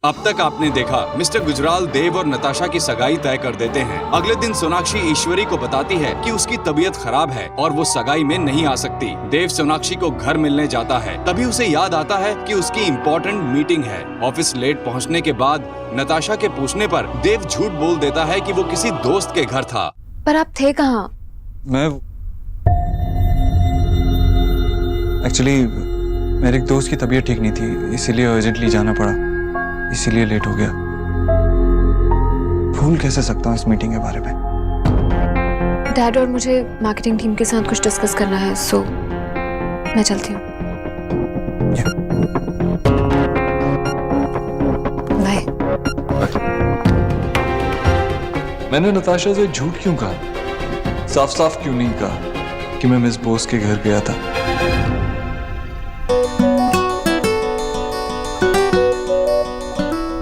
अब तक आपने देखा मिस्टर गुजराल देव और नताशा की सगाई तय कर देते हैं। अगले दिन सोनाक्षी ईश्वरी को बताती है कि उसकी तबीयत खराब है और वो सगाई में नहीं आ सकती। देव सोनाक्षी को घर मिलने जाता है, तभी उसे याद आता है कि उसकी इम्पोर्टेंट मीटिंग है। ऑफिस लेट पहुंचने के बाद नताशा के पूछने पर देव झूठ बोल देता है कि वो किसी दोस्त के घर था। पर आप थे कहाँ? मैं एक्चुअली मेरे एक दोस्त की तबीयत ठीक नहीं थी, इसीलिए अर्जेंटली जाना पड़ा, इसीलिए लेट हो गया। भूल कैसे सकता हूँ इस मीटिंग के बारे में। डैड और मुझे मार्केटिंग टीम के साथ कुछ डिस्कस करना है, सो मैं चलती हूँ। बाय। मैंने नताशा से झूठ क्यों कहा? साफ साफ क्यों नहीं कहा कि मैं मिस बोस के घर गया था?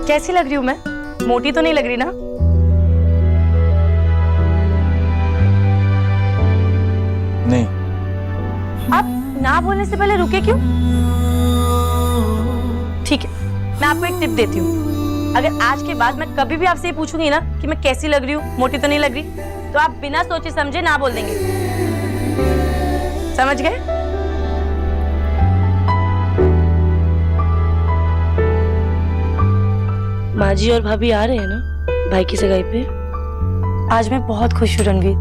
कैसी लग रही हूँ मैं? मोटी तो नहीं लग रही ना? नहीं। आप ना बोलने से पहले रुके क्यों? ठीक है, मैं आपको एक टिप देती हूँ। अगर आज के बाद मैं कभी भी आपसे ये पूछूंगी ना कि मैं कैसी लग रही हूँ, मोटी तो नहीं लग रही, तो आप बिना सोचे समझे ना बोल देंगे। समझ गए? माँ जी और भाभी आ रहे हैं ना भाई की सगाई पे? आज मैं बहुत खुश हूँ रणवीर।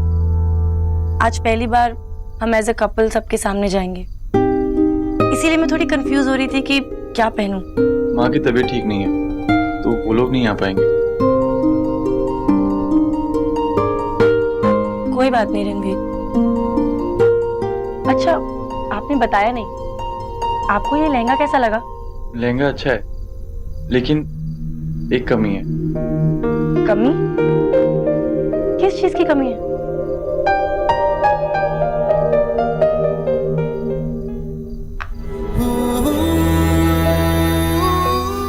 आज पहली बार हम एज अ कपल सबके सामने जाएंगे, इसीलिए मैं थोड़ी कंफ्यूज हो रही थी कि क्या पहनूं। माँ की तबीयत ठीक नहीं है तो वो लोग नहीं आ पाएंगे। कोई बात नहीं रणवीर। अच्छा, आपने बताया नहीं, आपको ये लहंगा कैसा लगा? लहंगा अच्छा है, लेकिन एक कमी है। कमी? किस चीज की कमी है?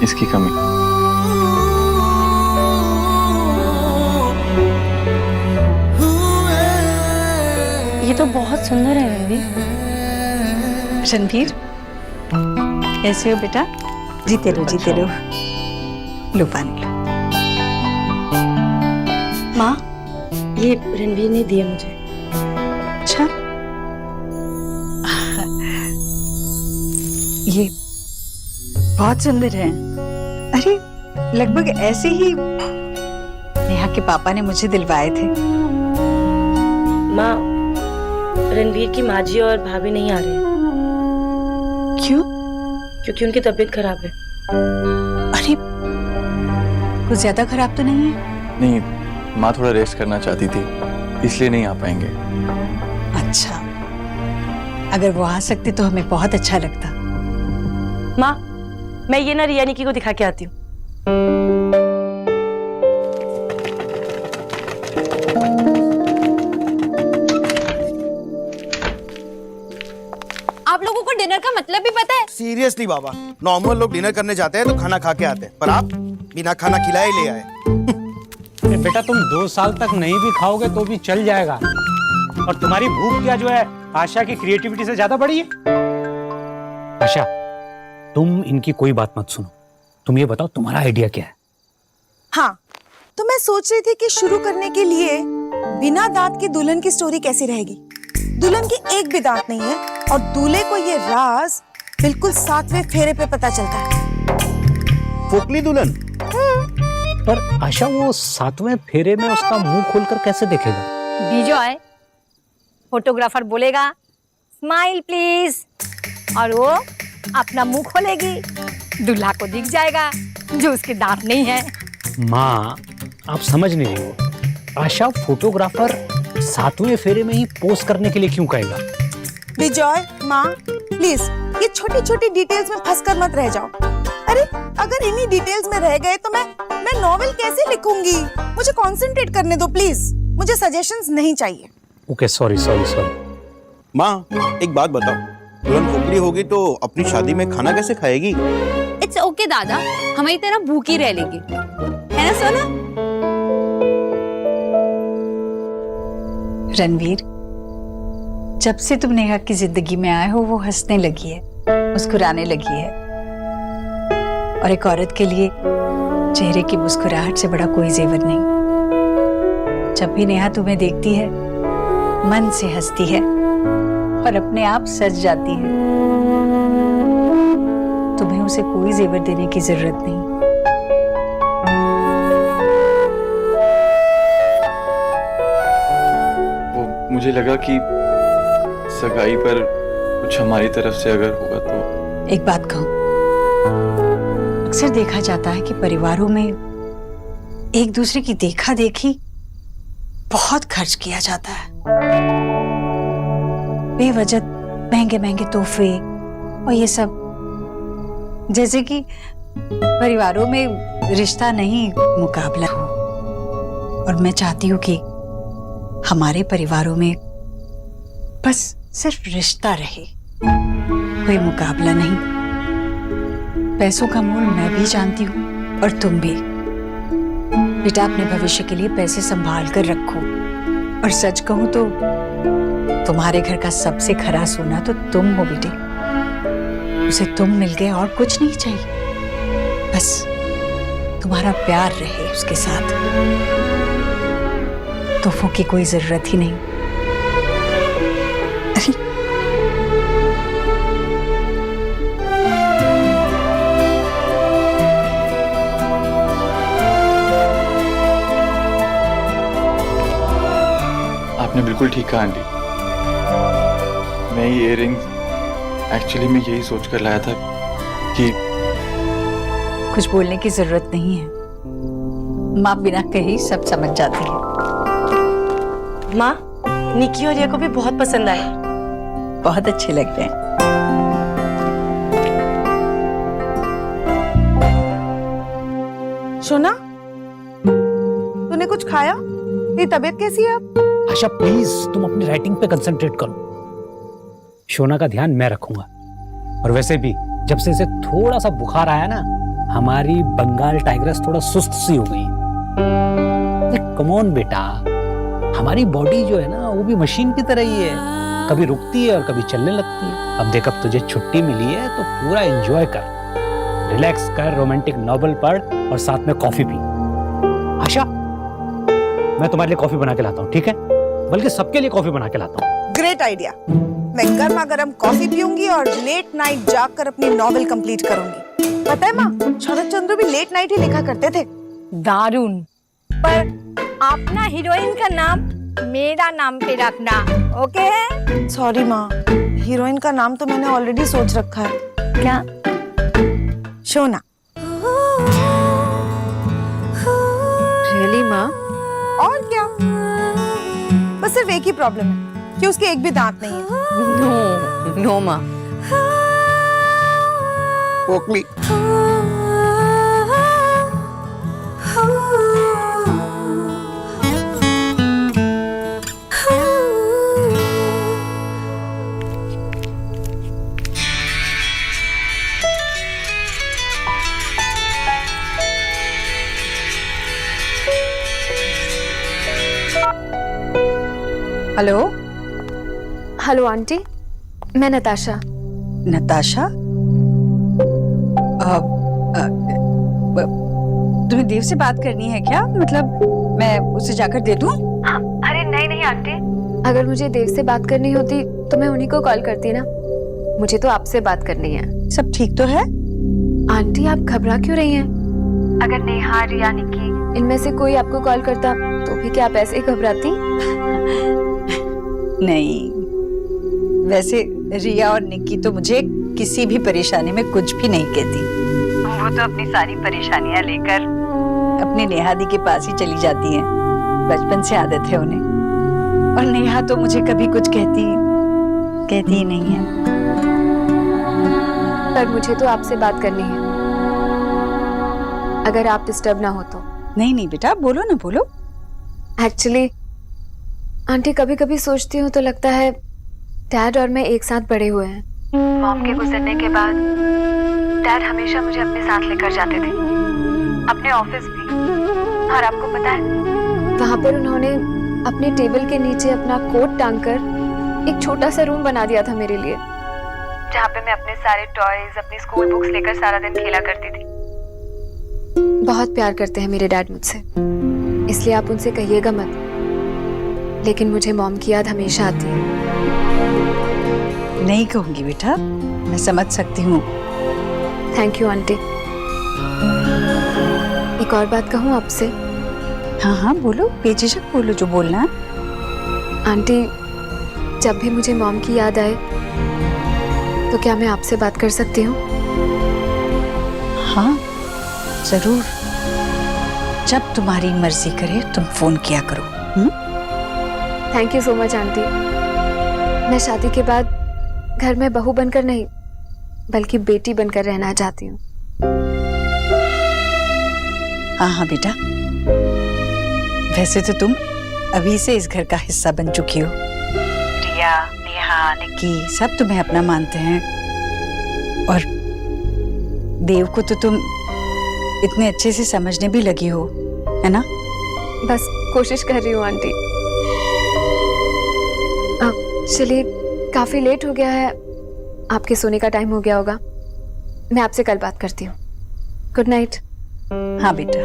इसकी कमी। ये तो बहुत सुंदर है रणवीर। रणवीर, कैसे हो बेटा? जीते लो, जीते लो। लो पानी लो। माँ, ये रणवीर ने दिया मुझे। अच्छा, ये बहुत सुंदर है। अरे लगभग ऐसे ही नेहा के पापा ने मुझे दिलवाए थे। माँ, रणवीर की माँ जी और भाभी नहीं आ रहे हैं। क्यों? क्योंकि उनकी तबीयत खराब है। अरे कुछ ज्यादा खराब तो नहीं है? नहीं, माँ थोड़ा रेस्ट करना चाहती थी, इसलिए नहीं आ पाएंगे। अच्छा, अगर वो आ सकते तो हमें बहुत अच्छा लगता। माँ, मैं ये ना रिया निकी को दिखा के आती हूँ। आप लोगों को डिनर का मतलब भी पता है? सीरियसली बाबा, नॉर्मल लोग डिनर करने जाते हैं तो खाना खा के आते हैं, पर आप बिना खाना खिलाए ले आए। बेटा तुम 2 साल तक नहीं भी खाओगे तो भी चल जाएगा। और तुम्हारी भूख क्या जो है आशा की क्रिएटिविटी से ज्यादा बड़ी है? आशा, तुम इनकी कोई बात मत सुनो। तुम ये बताओ तुम्हारा आइडिया क्या है? हाँ, तो मैं सोच रही थी कि शुरू करने के लिए बिना दांत की दुल्हन की स्टोरी कैसी रहेगी। दुल्हन की एक भी दांत नहीं है और दूल्हे को ये राज बिल्कुल 7वें फेरे पे पता चलता है। फोकली दुल्हन? पर आशा, वो 7वें फेरे में उसका मुंह खोलकर कैसे देखेगा? विजय, फोटोग्राफर बोलेगा स्माइल प्लीज, और वो अपना मुंह खोलेगी, दूल्हा को दिख जाएगा जो उसके दांत नहीं है। माँ, आप समझ नहीं रही हो। आशा फोटोग्राफर 7वें फेरे में ही पोस्ट करने के लिए क्यों कहेगा? विजय, माँ प्लीज ये छोटी छोटी डिटेल्स में फंसकर मत रह जाओ। अरे अगर इन्हीं डिटेल्स में रह गए तो मैं नॉवेल कैसे लिखूंगी? मुझे कंसंट्रेट करने दो प्लीज, मुझे सजेशंस नहीं चाहिए। Okay, sorry. माँ एक बात बताओ, दुल्हन फोकली होगी तो अपनी शादी में खाना कैसे खाएगी? इट्स ओके दादा, हमारी तरह भूखी रह लेगी, है ना सोना? रणवीर, जब से तुम नेहा की जिंदगी में आए हो वो हंसने लगी है, मुस्कुराने लगी है, और एक औरत के लिए चेहरे की मुस्कुराहट से बड़ा कोई जेवर नहीं। जब भी नेहा तुम्हें देखती है मन से हंसती है और अपने आप सज जाती है। तुम्हें उसे कोई जेवर देने की जरूरत नहीं। वो मुझे लगा कि सगाई पर कुछ हमारी तरफ से अगर होगा तो। एक बात कहूं, अक्सर देखा जाता है कि परिवारों में एक दूसरे की देखा देखी बहुत खर्च किया जाता है। बेवजह महंगे महंगे तोहफे और ये सब, जैसे कि परिवारों में रिश्ता नहीं मुकाबला हो। और मैं चाहती हूँ कि हमारे परिवारों में बस सिर्फ रिश्ता रहे, कोई मुकाबला नहीं। पैसों का मोल मैं भी जानती हूँ और तुम भी। बेटा, अपने भविष्य के लिए पैसे संभाल कर रखो। और सच कहूं तो तुम्हारे घर का सबसे खरा सोना तो तुम हो बेटे। उसे तुम मिल गए और कुछ नहीं चाहिए, बस तुम्हारा प्यार रहे उसके साथ। तोहफों की कोई जरूरत ही नहीं। अरे आपने बिल्कुल ठीक कहा आंटी। मैं ये इयररिंग्स एक्चुअली मैं यही सोच कर लाया था कि कुछ बोलने की जरूरत नहीं है। माँ बिना कही सब समझ जाती है। माँ, निकी और रिया को भी बहुत पसंद आए। बहुत अच्छे लग रहे हैं। सोना, तूने कुछ खाया? तेरी तबीयत कैसी है अब? आशा प्लीज तुम अपनी राइटिंग पे कंसंट्रेट करो। शोना का ध्यान मैं रखूंगा। और वैसे भी जब से इसे थोड़ा सा बुखार आया ना, हमारी बंगाल टाइग्रेस थोड़ा सुस्त सी हो गई। कम ऑन बेटा, हमारी बॉडी जो है ना वो भी मशीन की तरह ही है, कभी रुकती है और कभी चलने लगती है। अब देख, अब तुझे छुट्टी मिली है तो पूरा एंजॉय कर, रिलैक्स कर, रोमांटिक नॉवेल पढ़ और साथ में कॉफी पी। आशा, मैं तुम्हारे लिए कॉफी बना के लाता हूँ, ठीक है? बल्कि सबके लिए कॉफी बना के लाता हूँ। Great idea. मैं गर्मा गर्म कॉफी पीऊंगी और लेट नाइट जाकर अपनी नॉवेल कंप्लीट करूंगी। पता है माँ, शरद चंद्र भी लेट नाइट ही लिखा करते थे। दारुण। पर अपना हीरोइन का नाम मेरा नाम पे रखना, ओके? सॉरी माँ, हीरोइन का नाम तो मैंने ऑलरेडी सोच रखा है। क्या? शोना। रियली माँ? और क्या, बस सिर्फ एक ही प्रॉब्लम है कि उसके एक भी दांत नहीं है। नो नो माँ। पोकली। हेलो। हेलो आंटी, मैं नताशा। नताशा? तुम्हें देव से बात करनी है क्या? मतलब मैं उसे जाकर दे दूं? अरे नहीं नहीं आंटी, अगर मुझे देव से बात करनी होती तो मैं उन्हीं को कॉल करती ना। मुझे तो आपसे बात करनी है। सब ठीक तो है? आंटी, आप घबरा क्यों रही हैं? अगर नेहा, रिया, निकी इनमें से कोई आपको कॉल करता तो भी क्या आप ऐसे ही घबराती? नहीं, वैसे रिया और निक्की तो मुझे किसी भी परेशानी में कुछ भी नहीं कहती। वो तो अपनी सारी परेशानियां लेकर अपनी नेहा दी के पास ही चली जाती हैं। बचपन से आदत है उन्हें। और नेहा तो मुझे कभी कुछ कहती ही नहीं है। पर मुझे तो आपसे बात करनी है, अगर आप डिस्टर्ब ना हो तो। नहीं नहीं बेटा, बोलो ना, बोलो। एक्चुअली आंटी, कभी कभी सोचती हूँ तो लगता है डैड और मैं एक साथ बड़े हुए हैं। मॉम के गुजरने के बाद डैड हमेशा मुझे अपने साथ लेकर जाते थे, अपने ऑफिस भी। और आपको पता है, वहाँ पर उन्होंने अपने टेबल के नीचे अपना कोट टांगकर एक छोटा सा रूम बना दिया था मेरे लिए, जहाँ पे मैं अपने सारे टॉयज, अपनी स्कूल बुक्स लेकर सारा दिन खेला करती थी। बहुत प्यार करते हैं मेरे डैड मुझसे, इसलिए आप उनसे कहिएगा मत। लेकिन मुझे मॉम की याद हमेशा आती है। नहीं कहूंगी बेटा, मैं समझ सकती हूँ। Thank you aunty. एक और बात कहूँ आपसे? हाँ हाँ बोलो, बेझिझक बोलो जो बोलना है। आंटी, जब भी मुझे मॉम की याद आए तो क्या मैं आपसे बात कर सकती हूँ? हाँ जरूर, जब तुम्हारी मर्जी करे तुम फोन किया करो। Thank you so much aunty. मैं शादी के बाद घर में बहू बनकर नहीं बल्कि बेटी बनकर रहना चाहती हूँ। हाँ हाँ बेटा, वैसे तो तुम अभी से इस घर का हिस्सा बन चुकी हो। प्रिया, नेहा, निक्की सब तुम्हें अपना मानते हैं, और देव को तो तुम इतने अच्छे से समझने भी लगी हो, है ना? बस कोशिश कर रही हूँ आंटी। चलिए, काफी लेट हो गया है, आपके सोने का टाइम हो गया होगा। मैं आपसे कल बात करती हूँ। Good night. हाँ बेटा।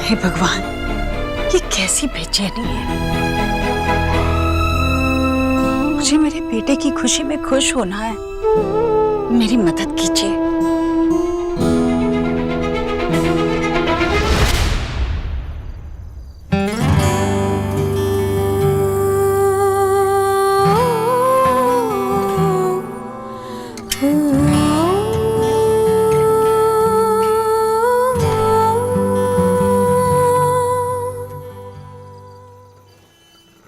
हे भगवान, ये कैसी बेचैनी है। मुझे मेरे बेटे की खुशी में खुश होना है, मेरी मदद कीजिए।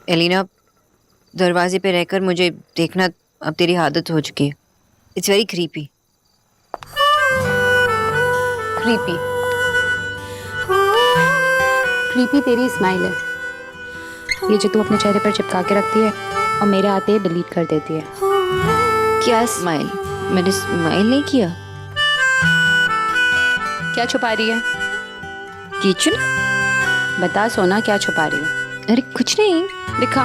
एलिना, दरवाजे पे रहकर मुझे देखना अब तेरी आदत हो चुकी है। It's very creepy. Creepy creepy तेरी स्माइल है, ये जो तू अपने चेहरे पर चिपका के रखती है और मेरे आते ही डिलीट कर देती है। क्या स्माइल? मैंने स्माइल नहीं किया। क्या छुपा रही है? किचन? बता सोना, क्या छुपा रही है? अरे कुछ नहीं। दिखा।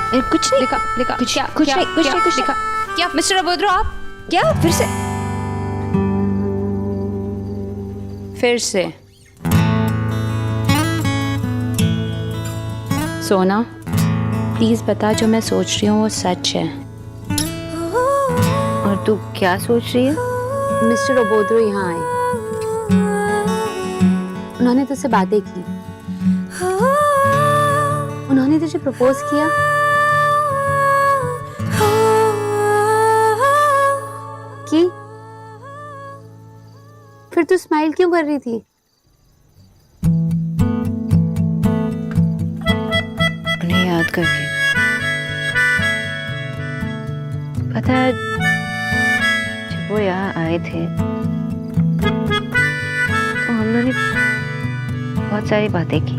अरे कुछ नहीं। दिखा दिखा। कुछ क्या कुछ क्या नहीं, कुछ क्या नहीं, कुछ दिखा? क्या मिस्टर अबोध्रो, आप क्या फिर से? फिर से सोना, प्लीज बता, जो मैं सोच रही हूँ वो सच है। और तू क्या सोच रही है? मिस्टर अबोध्रो यहाँ आए, उन्होंने तुझसे बातें की, उन्होंने तुझे प्रपोज किया। कि फिर तू स्माइल क्यों कर रही थी? उन्हें याद करके। पता है, जब वो यहाँ आए थे तो हम लोगों ने बहुत सारी बातें की।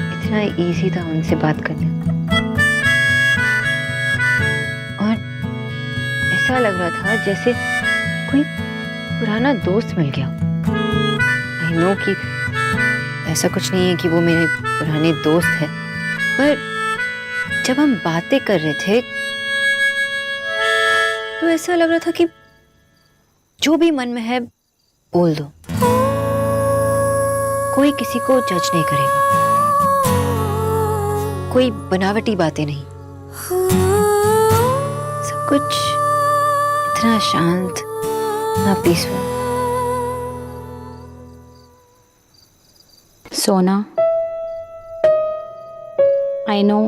इतना इजी था उनसे बात करना, और ऐसा लग रहा था जैसे कोई पुराना दोस्त मिल गया। आई नो कि ऐसा कुछ नहीं है कि वो मेरे पुराने दोस्त है, पर जब हम बातें कर रहे थे तो ऐसा लग रहा था कि जो भी मन में है बोल दो, कोई किसी को जज नहीं करेगा, कोई बनावटी बातें नहीं, सब कुछ इतना शांत, इतना पीसफुल। सोना, आई नो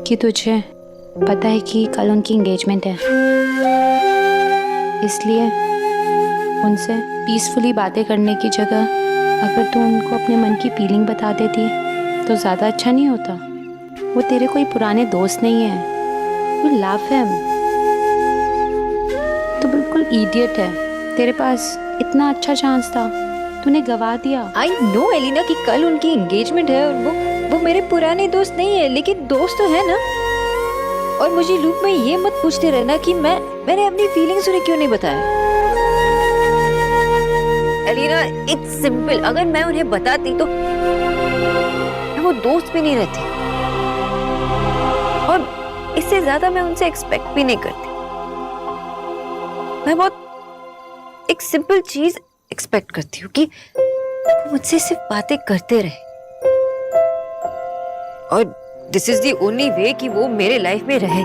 कि तुझे पता है कि कल उनकी एंगेजमेंट है, इसलिए उनसे पीसफुली बातें करने की जगह अगर तू उनको अपने मन की फीलिंग बता देती तो ज़्यादा अच्छा नहीं होता? वो तेरे कोई पुराने दोस्त नहीं है, यू लव हिम। तू बिल्कुल इडियट है, तेरे पास इतना अच्छा चांस था, तूने गवा दिया। आई नो एलिना कि कल उनकी एंगेजमेंट है, और वो मेरे पुराने दोस्त नहीं है, लेकिन दोस्त तो है ना। और मुझे लूप में ये मत पूछते रहना कि मैंने अपनी फीलिंग्स उन्हें क्यों नहीं बताया। Elina, it's simple. अगर मैं उन्हें बताती तो वो दोस्त भी नहीं रहते, और इससे ज्यादा मैं उनसे एक्सपेक्ट भी नहीं करती। मैं बहुत एक सिंपल चीज एक्सपेक्ट करती हूँ कि वो मुझसे सिर्फ बातें करते रहे, और this is the only way कि वो मेरे लाइफ में रहे।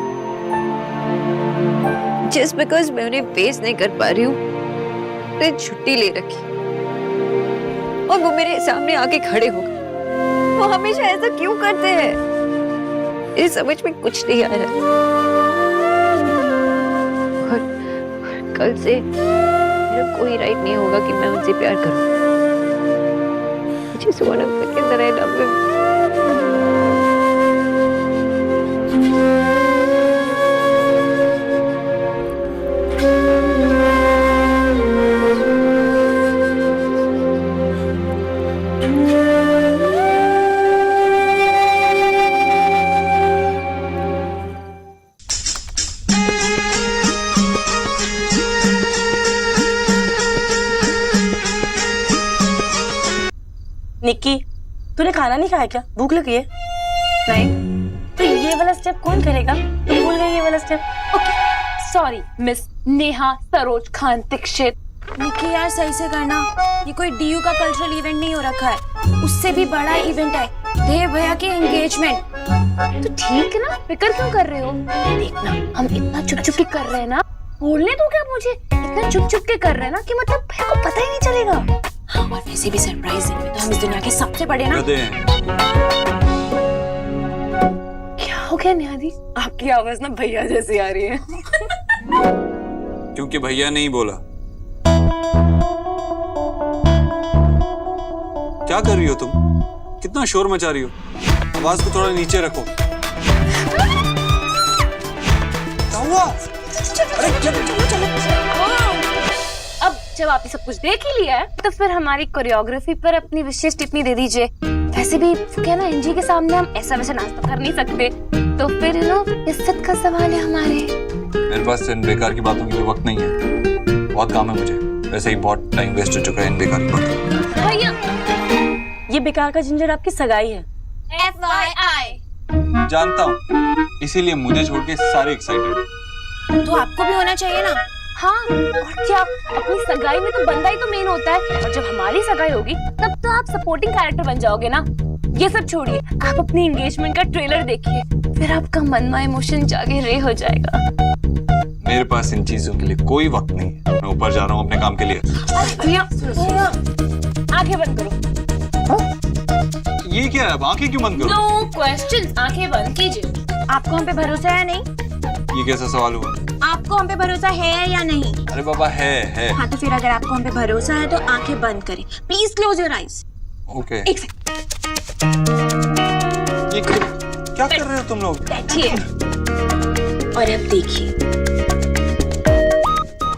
जस्ट बिकॉज मैं उन्हें फेस नहीं कर पा रही हूँ, तो छुट्टी ले रखी और वो मेरे सामने आके खड़े हो गए। वो हमेशा ऐसा क्यों करते हैं, ये समझ में कुछ नहीं आ रहा। और कल से मेरा कोई राइट नहीं होगा कि मैं उनसे प्यार करूं। Just wanna forget that I love him. Nikki, तूने खाना नहीं खाया क्या? भूख लगी है? नहीं। तो ये वाला स्टेप कौन करेगा? तुम भूल गई ये वाला step? Okay, sorry miss Neha Saroj Khan Dixit. Nikki यार सही से करना, ये कोई डीयू का कल्चरल इवेंट नहीं हो रखा है, उससे भी बड़ा इवेंट है, देव भैया की एंगेजमेंट। तो ठीक है ना, फिक्र क्यों कर रहे हो? देखना, हम इतना चुप चुप के कर रहे हैं ना, बोलने दो क्या मुझे? इतना चुप चुप के कर रहे हैं ना कि मतलब भैया को पता ही नहीं चलेगा। हाँ, और वैसे भी सरप्राइजिंग में तो हम इस दुनिया के सबसे बड़े ना। क्या हो गया निहादी? आपकी आवाज ना भैया जैसी आ रही है। क्योंकि भैया नहीं बोला। क्या कर रही हो तुम? कितना शोर मचा रही हो? आवाज को थोड़ा नीचे रखो। क्या हुआ? अरे अब जब आपने सब कुछ देख ही लिया है, तो फिर हमारी कोरियोग्राफी पर अपनी विशेष टिप्पणी दे दीजिए। वैसे भी क्या ना, एनजी के सामने हम ऐसा वैसा नाच तो कर नहीं सकते, तो फिर इज्जत का सवाल है हमारे। मेरे पास इन बेकार की बातों के लिए वक्त नहीं है, बहुत काम है मुझे। वैसे ही बहुत टाइम वेस्ट हो चुका है इन बेकार की बातों। भैया, ये बेकार का जिंजर आपकी सगाई है। FYI। जानता हूँ, इसीलिए मुझे छोड़ के सारे एक्साइटेड। तो आपको भी होना चाहिए ना। हाँ, और क्या, अपनी सगाई में तो बंदा ही तो मेन होता है, और जब हमारी सगाई होगी तब तो आप सपोर्टिंग कैरेक्टर बन जाओगे ना। ये सब छोड़िए, आप अपनी एंगेजमेंट का ट्रेलर देखिए, फिर आपका मन में इमोशन जागे रे हो जाएगा। मेरे पास इन चीजों के लिए कोई वक्त नहीं है, मैं ऊपर जा रहा हूँ अपने काम के लिए। भैया, आंखें बंद करो। ये क्या है? अब आंखें क्यों बंद करो? नो क्वेश्चन, आंखें बंद कीजिए। आपको हम पे भरोसा है नहीं? ये कैसा सवाल हुआ? आपको हम पे भरोसा है या नहीं? अरे बाबा है। हाँ, तो फिर अगर आपको हम पे भरोसा है तो आंखें बंद करें। Please close your eyes. Okay. एक सेकंड, ये क्या कर रहे हो तुम लोग? बैठिए और अब देखिए।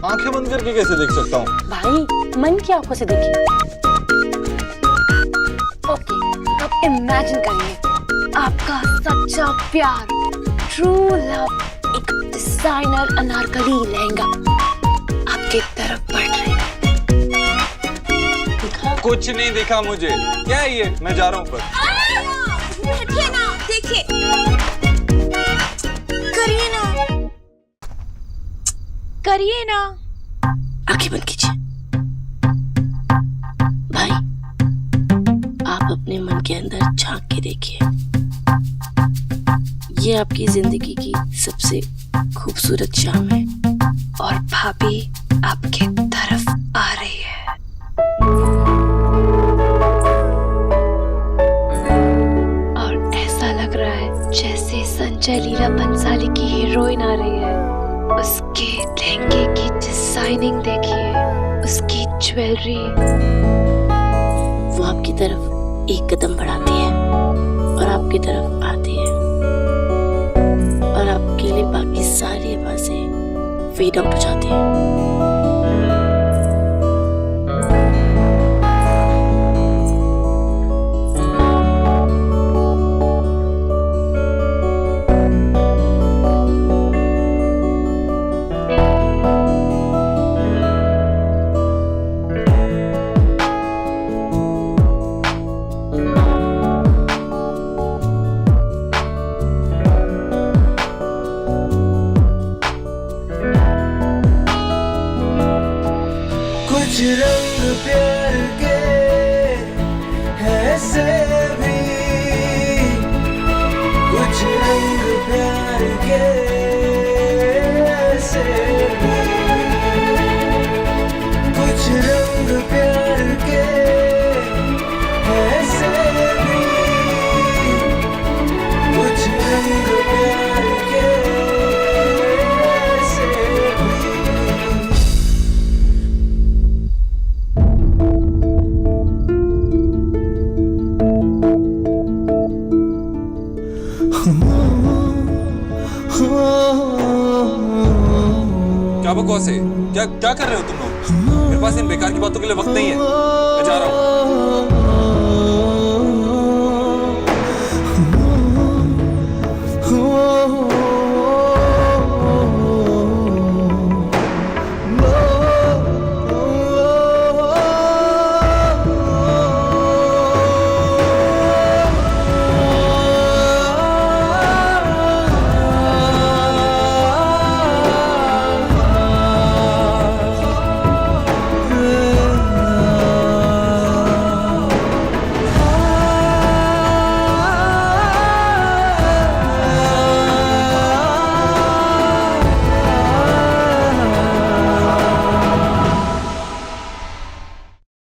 आंखें बंद करके कैसे देख सकता हूँ? भाई, मन की आंखों से देखिए। ओके, अब इमेजिन करिए आपका सच्चा प्यार, ट्रू लव, एक डिजाइनर अनारकली लहंगा आपके तरफ बढ़ रहे हैं। कुछ नहीं दिखा मुझे। क्या है ये? मैं जा रहा हूँ ऊपर। बैठिए ना, देखिए, करिए ना। आंखें बंद कीजिए। भाई, आप अपने मन के अंदर झांक के देखिए। ये आपकी जिंदगी की सबसे खूबसूरत शाम है, और भाभी आपके तरफ आ रही है। और ऐसा लग रहा है जैसे संजय लीला भंसाली की हीरोइन आ रही है। उसके लहंगे की डिजाइनिंग देखिए, उसकी ज्वेलरी। वो आपकी तरफ एक कदम बढ़ाती है और आपकी तरफ आती है, और आपके लिए बाकी सारी आवाजें फेड आउट हो जाती हैं। कुछ रंग प्यार के ऐसे भी, कुछ रंग प्यार के ऐसे भी, कुछ रंग प्यार के ऐसे भी, कुछ रंग प्यार के ऐसे भी। क्या बकवास है? क्या क्या कर रहे हो तुम लोग? मेरे पास इन बेकार की बातों के लिए वक्त नहीं है। मैं जा रहा हूँ।